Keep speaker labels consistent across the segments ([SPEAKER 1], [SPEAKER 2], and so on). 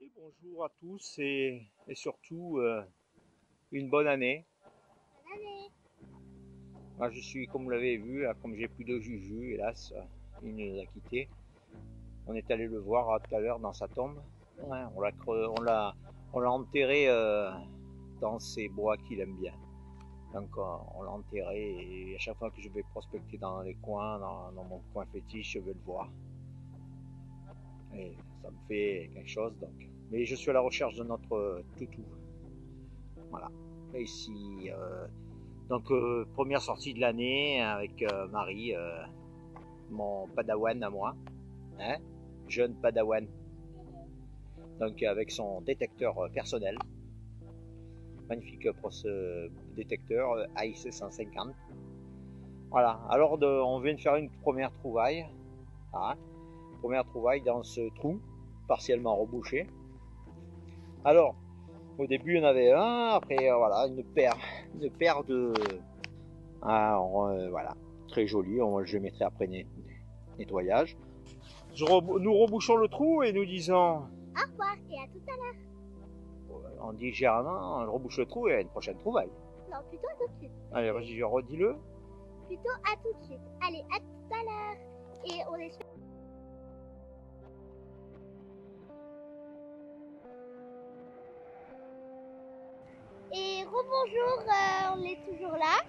[SPEAKER 1] Et bonjour à tous et surtout une bonne année.
[SPEAKER 2] Allez.
[SPEAKER 1] Moi je suis, comme vous l'avez vu, là, comme j'ai plus de Juju, hélas, il nous a quittés. On est allé le voir tout à l'heure dans sa tombe. Ouais, on l'a enterré dans ces bois qu'il aime bien. Donc on l'a enterré et à chaque fois que je vais prospecter dans les coins, dans mon coin fétiche, je vais le voir. Et ça me fait quelque chose donc. Mais je suis à la recherche de notre toutou. Voilà. Et ici, première sortie de l'année avec Marie, mon padawan à moi, hein, jeune padawan. Donc avec son détecteur personnel, magnifique pour ce détecteur AIC 150. Voilà. Alors on vient de faire une première trouvaille, hein, première trouvaille dans ce trou partiellement rebouché. Alors au début il y en avait un, après voilà une paire de alors, voilà, très joli, je mettrai après nettoyage. Nous rebouchons le trou et nous disons
[SPEAKER 2] Au revoir et à tout à l'heure.
[SPEAKER 1] on dit généralement on rebouche le trou et à une prochaine trouvaille.
[SPEAKER 2] Non, plutôt à tout de suite.
[SPEAKER 1] Allez, vas-y, redis-le.
[SPEAKER 2] Plutôt à tout de suite. Allez, à tout à l'heure. Et on est sur... Et rebonjour, on est toujours là.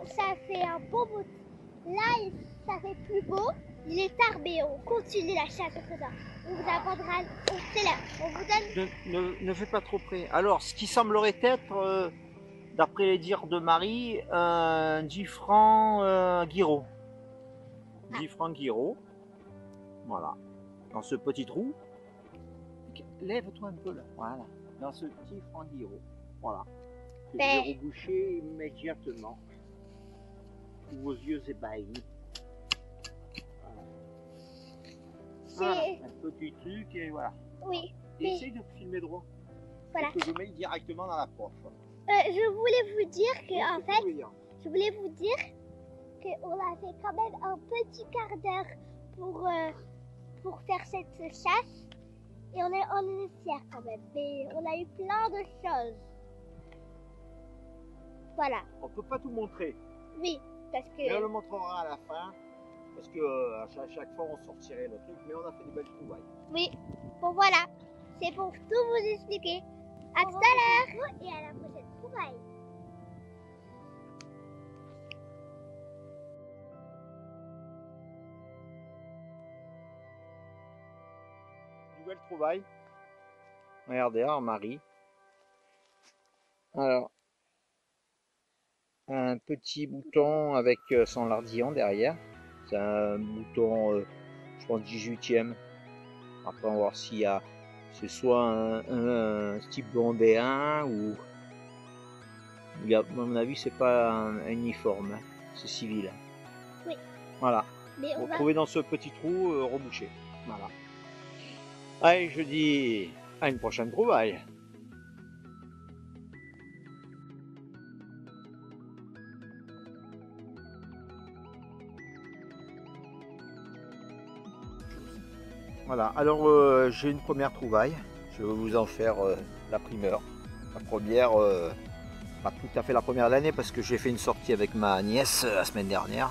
[SPEAKER 2] Ça fait un beau bout. Là, ça fait plus beau. Il est tard, mais on continue la chasse comme ça. On vous apprendra. C'est là. On vous donne.
[SPEAKER 1] Ne fais pas trop près. Alors, ce qui semblerait être, d'après les dires de Marie, un Gifran Guiraud. Gifran Guiraud. Voilà. Dans ce petit trou. Lève-toi un peu là. Voilà. Dans ce petit Guiraud. Voilà. Que je vais reboucher immédiatement. Sous vos yeux ébahis. Voilà. Un petit truc et voilà.
[SPEAKER 2] Oui.
[SPEAKER 1] Et essaye de filmer droit.
[SPEAKER 2] Voilà.
[SPEAKER 1] Que je mets directement dans la poche.
[SPEAKER 2] Je voulais vous dire que, en fait, je voulais vous dire qu'on a fait quand même un petit quart d'heure pour faire cette chasse. Et on est fiers quand même. Mais on a eu plein de choses. Voilà.
[SPEAKER 1] On peut pas tout montrer.
[SPEAKER 2] Oui, parce que...
[SPEAKER 1] Mais on le montrera à la fin. Parce que à chaque fois on sortirait le truc. Mais on a fait des belles trouvailles.
[SPEAKER 2] Oui. Bon voilà. C'est pour tout vous expliquer. À tout à l'heure. Et à la prochaine trouvaille.
[SPEAKER 1] Nouvelle trouvaille. Regardez, alors Marie. Alors, un petit bouton avec son lardillon derrière. C'est un bouton, je pense, 18e. Après, on va voir s'il y a, c'est soit un type blondéen ou, à mon avis, c'est pas un uniforme, c'est civil.
[SPEAKER 2] Oui.
[SPEAKER 1] Voilà.
[SPEAKER 2] Mais
[SPEAKER 1] Vous trouvez dans ce petit trou rebouché. Voilà. Allez, je dis à une prochaine trouvaille. Voilà, alors j'ai une première trouvaille. Je vais vous en faire la primeur. La première, pas tout à fait la première de l'année parce que j'ai fait une sortie avec ma nièce la semaine dernière.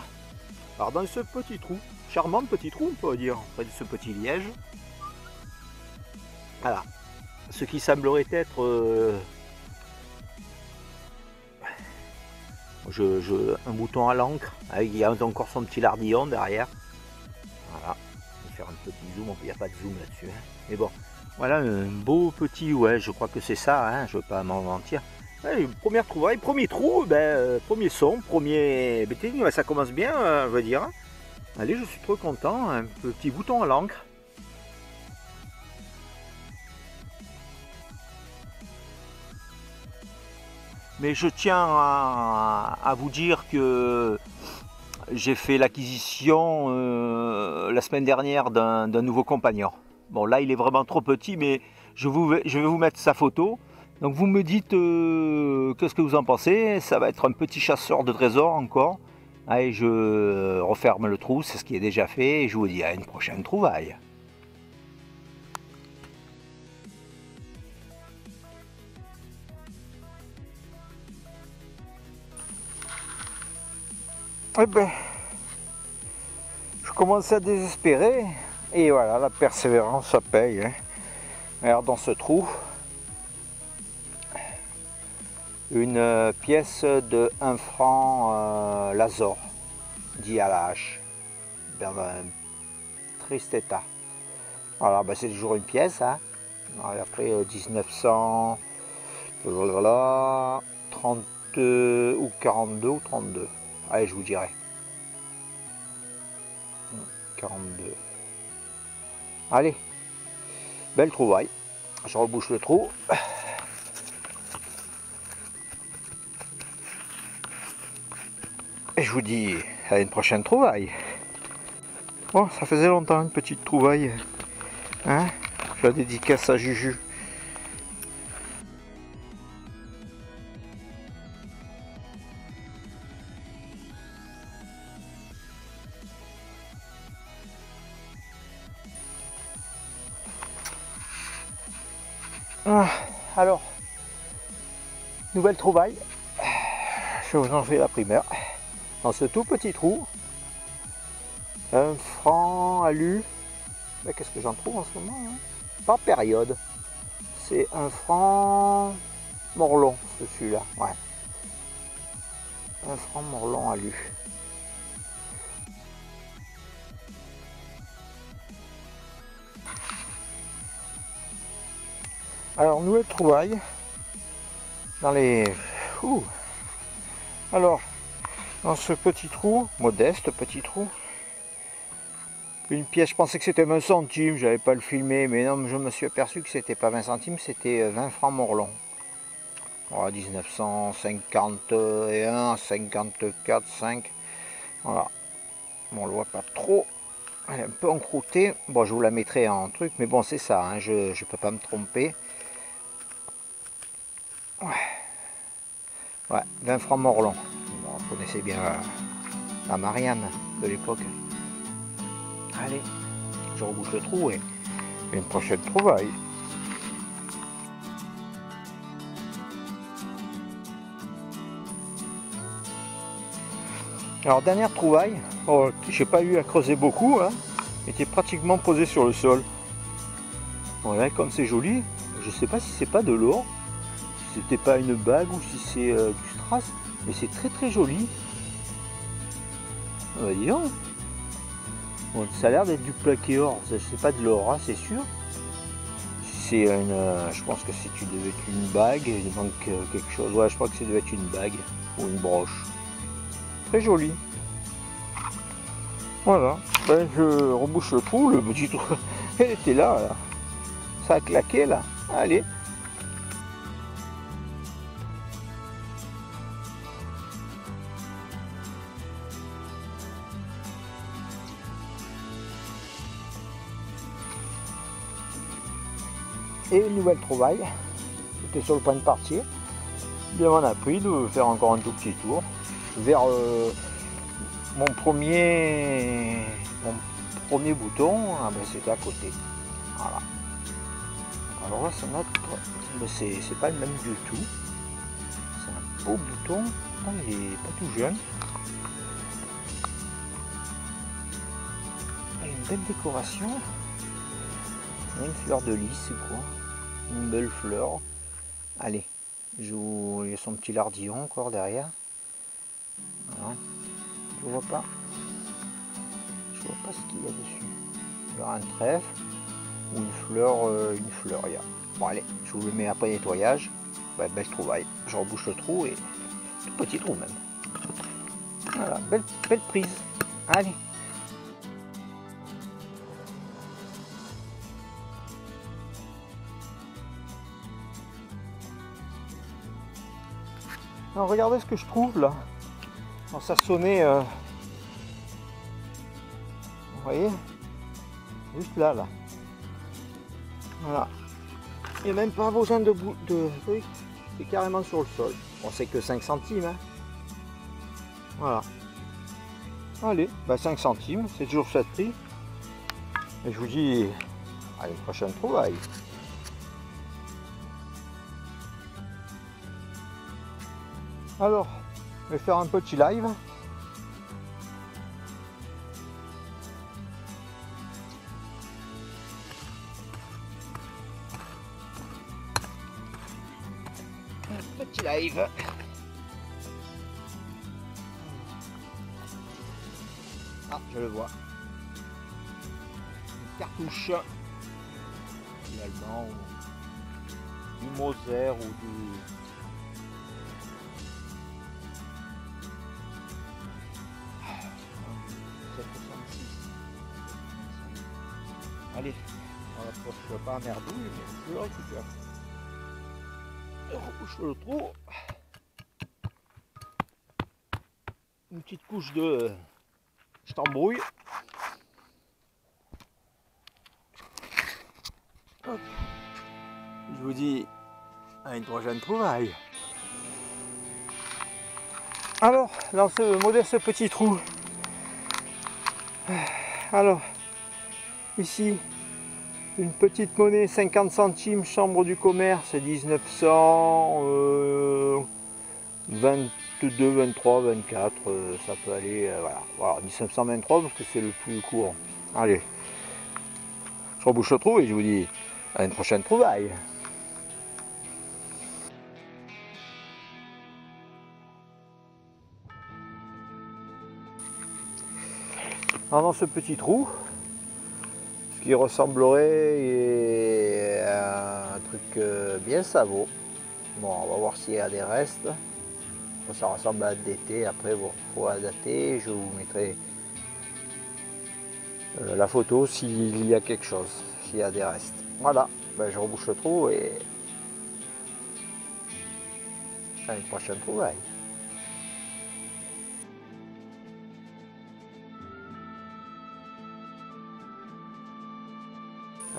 [SPEAKER 1] Alors dans ce petit trou, charmant petit trou on peut dire, près de ce petit liège. Voilà, ce qui semblerait être un bouton à l'encre, il y a encore son petit lardillon derrière. Voilà, je vais faire un petit zoom, il n'y a pas de zoom là-dessus. Hein. Mais bon, voilà un beau petit, ouais, je crois que c'est ça, hein, je ne veux pas m'en mentir. Ouais, première trouvaille, premier trou, premier son, premier bétain, ça commence bien, je veux dire. Allez, je suis trop content, un petit bouton à l'encre. Mais je tiens à vous dire que j'ai fait l'acquisition la semaine dernière d'un nouveau compagnon. Bon là il est vraiment trop petit mais je vais vous mettre sa photo. Donc vous me dites qu'est-ce que vous en pensez. Ça va être un petit chasseur de trésors encore. Allez, je referme le trou, c'est ce qui est déjà fait et je vous dis à une prochaine trouvaille. Eh ben, je commence à désespérer. Et voilà, la persévérance, ça paye. Hein. Regarde dans ce trou. Une pièce de 1 franc Lazor, dit à la hache, dans un triste état. Voilà, ben c'est toujours une pièce. Hein. Après 1900, 32 ou 42 ou 32. Allez, je vous dirai. 42. Allez, belle trouvaille. Je rebouche le trou. Et je vous dis à une prochaine trouvaille. Bon, ça faisait longtemps une petite trouvaille. Hein? Je la dédicace à Juju. Alors, nouvelle trouvaille. Je vous en fais la primeur. Dans ce tout petit trou, 1 franc alu. Mais qu'est-ce que j'en trouve en ce moment hein? Par période. C'est 1 franc Morlon, celui-là. Ouais. 1 franc Morlon alu. Alors, nouvelle trouvaille. Dans les... Alors, dans ce petit trou, modeste petit trou, une pièce, je pensais que c'était 20 centimes, j'avais pas le filmé, mais non, je me suis aperçu que c'était pas 20 centimes, c'était 20 francs Morlon. Voilà, 1951, 54, 5. Voilà. Bon, on le voit pas trop. Elle est un peu encroûtée. Bon, je vous la mettrai en truc, mais bon, c'est ça, hein, je peux pas me tromper. Ouais, 20 francs Morlon. Bon, vous connaissez bien la Marianne de l'époque. Allez, je rebouche le trou et une prochaine trouvaille. Alors, dernière trouvaille, oh, j'ai pas eu à creuser beaucoup, hein, était pratiquement posé sur le sol. Voilà, comme c'est joli, je sais pas si c'est pas de l'or, si c'était pas une bague ou si c'est du strass, mais c'est très très joli. Dis donc. Bon, ça a l'air d'être du plaqué or, c'est pas de l'or, hein, c'est sûr. C'est une, je pense que devait être une bague, il manque quelque chose. Ouais, je crois que ça devait être une bague ou une broche. Très joli. Voilà, ben, je rebouche le trou, le petit trou, elle était là, là. Ça a claqué là, allez. Et une nouvelle trouvaille, j'étais sur le point de partir, bien m'en a pris de faire encore un tout petit tour vers mon premier bouton, ah ben c'était à côté. Voilà. Alors là c'est notre, c'est pas le même du tout. C'est un beau bouton, il est pas tout jeune. Il y a une belle décoration. Une fleur de lys, c'est quoi? Une belle fleur. Allez, il y a son petit lardillon encore derrière. Voilà. Je vois pas. Je vois pas ce qu'il y a dessus. Il y aura un trèfle ou une fleur, il y a. Bon allez, je vous le mets après nettoyage. Ouais, belle trouvaille. Je rebouche le trou et tout petit trou même. Voilà, belle prise. Allez. Alors, regardez ce que je trouve là. Dans sa sonnée. Vous voyez? Juste là, là. Voilà. Il n'y a même pas besoin de bout de. Oui, c'est carrément sur le sol. Bon, c'est que 5 centimes. Hein. Voilà. Allez, bah 5 centimes, c'est toujours ça de prix. Et je vous dis à une prochaine trouvaille. Alors, je vais faire un petit live. live. Ah, je le vois. Une cartouche. Finalement, du Moser ou du... Allez, on n'approche pas un merdouille, mais je le récupère. Je rebouche le trou. Une petite couche de... Je t'embrouille. Hop. Je vous dis à une prochaine trouvaille. Alors, dans ce modeste petit trou, alors, ici, une petite monnaie 50 centimes, chambre du commerce, 1922, 23, 24, ça peut aller, voilà, 1923 parce que c'est le plus court. Allez, je rebouche le trou et je vous dis à une prochaine trouvaille. Alors dans ce petit trou, ce qui ressemblerait à un truc bien savot. Bon, on va voir s'il y a des restes. Ça ressemble à d'été. Après, bon, il faut adapter. Je vous mettrai la photo s'il y a quelque chose, s'il y a des restes. Voilà, ben, je rebouche le trou et à une prochaine trouvaille.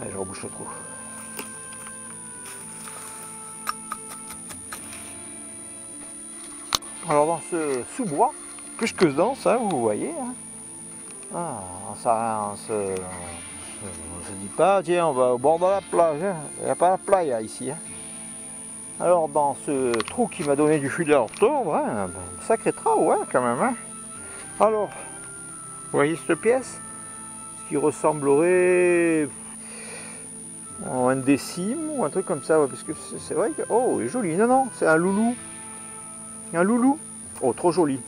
[SPEAKER 1] Allez, je rebouche le trou. Alors dans ce sous-bois, plus que dense, hein, vous voyez, hein. Ah, on se dit pas, tiens, on va au bord de la plage, hein. Il n'y a pas la playa ici. Hein. Alors dans ce trou qui m'a donné du fil à retordre, hein, un sacré trou, hein, quand même. Hein. Alors, vous voyez cette pièce qui ressemblerait à un décime ou un truc comme ça, ouais, parce que c'est vrai que, oh, il est joli, non, non, c'est un loulou. Un loulou. Oh, trop joli.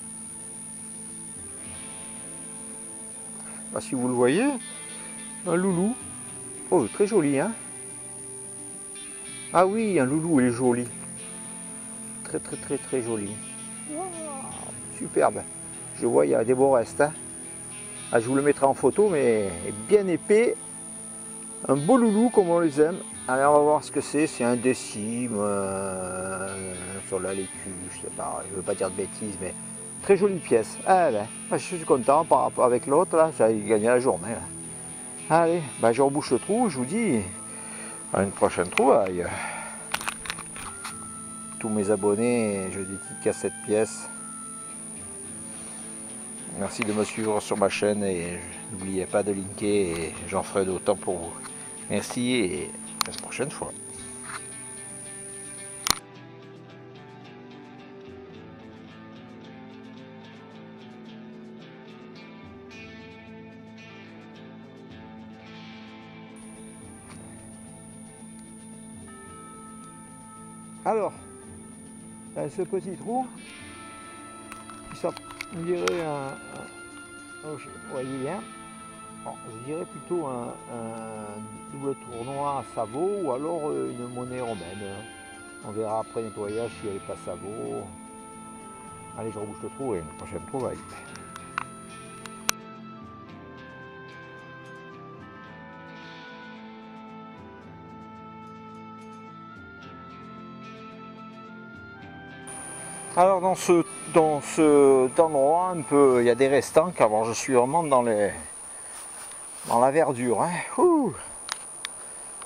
[SPEAKER 1] Ah, si vous le voyez, un loulou. Oh, très joli, hein. Ah oui, un loulou, il est joli. Très, très, très, très joli. Wow, superbe. Je vois, il y a des beaux restes. Hein. Ah, je vous le mettrai en photo, mais bien épais. Un beau loulou, comme on les aime. Allez, on va voir ce que c'est. C'est un décime sur la laitue, je sais pas, je veux pas dire de bêtises, mais très jolie pièce. Ah, ben, je suis content par rapport avec l'autre, là, j'ai gagné la journée. Là. Allez, ben, je rebouche le trou, je vous dis à une prochaine trouvaille. Tous mes abonnés, je dédicace cette pièce. Merci de me suivre sur ma chaîne et n'oubliez pas de linker et j'en ferai d'autant pour vous. Merci et à la prochaine fois. Alors, dans ce petit trou, ça me dirait vous voyez bien, bon, je dirais plutôt un double tournoi à sabot ou alors une monnaie romaine. On verra après nettoyage si elle n'est pas sabot. Allez, je rebouche le trou et une prochaine trouvaille. Alors dans cet endroit un peu, il y a des restants car bon, je suis vraiment dans la verdure. Hein.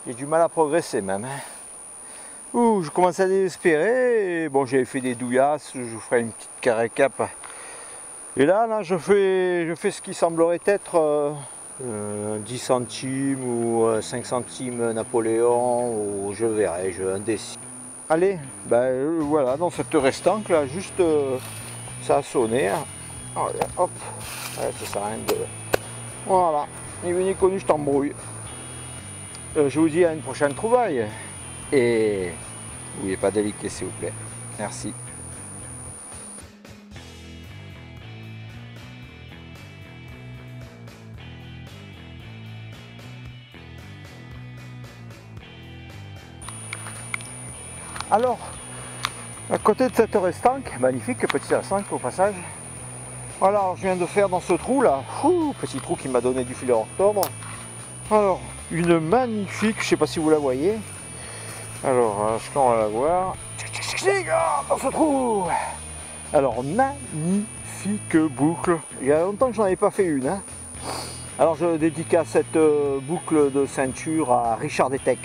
[SPEAKER 1] J'ai du mal à progresser même. Hein. Je commence à désespérer. Et bon, j'avais fait des douillasses, je vous ferai une petite récap. Et là, je fais ce qui semblerait être 10 centimes ou 5 centimes Napoléon ou je verrai, un décime. Allez, ben voilà, dans cette restanque là, juste ça a sonné. Hein. Allez, hop, allez, ça sert à rien de. Voilà, ni vu ni connu, je t'embrouille. Je vous dis à une prochaine trouvaille. Et n'oubliez pas de liker s'il vous plaît. Merci. Alors, à côté de cette restanque, magnifique petit restanque au passage, voilà, je viens de faire dans ce trou là, petit trou qui m'a donné du fil à octobre. Alors, une magnifique, je sais pas si vous la voyez, alors, est-ce qu'on va la voir? Dans ce trou. Alors, magnifique boucle, il y a longtemps que j'en avais pas fait une, hein. Alors je dédicace cette boucle de ceinture à Richard Detect.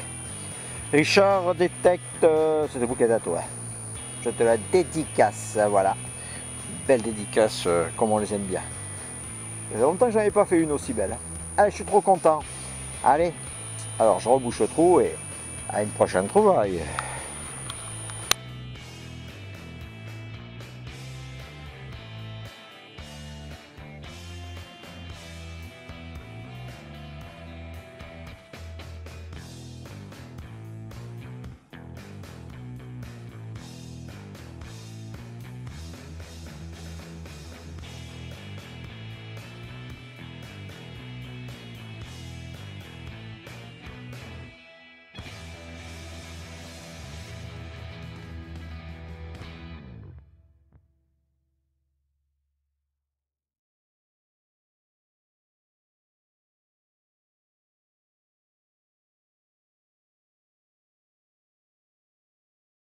[SPEAKER 1] Richard Detect, c'est des boucles à toi. Je te la dédicace, voilà. Belle dédicace, comme on les aime bien. Il y a longtemps que je n'avais pas fait une aussi belle. Allez, je suis trop content. Allez, alors je rebouche le trou et à une prochaine trouvaille.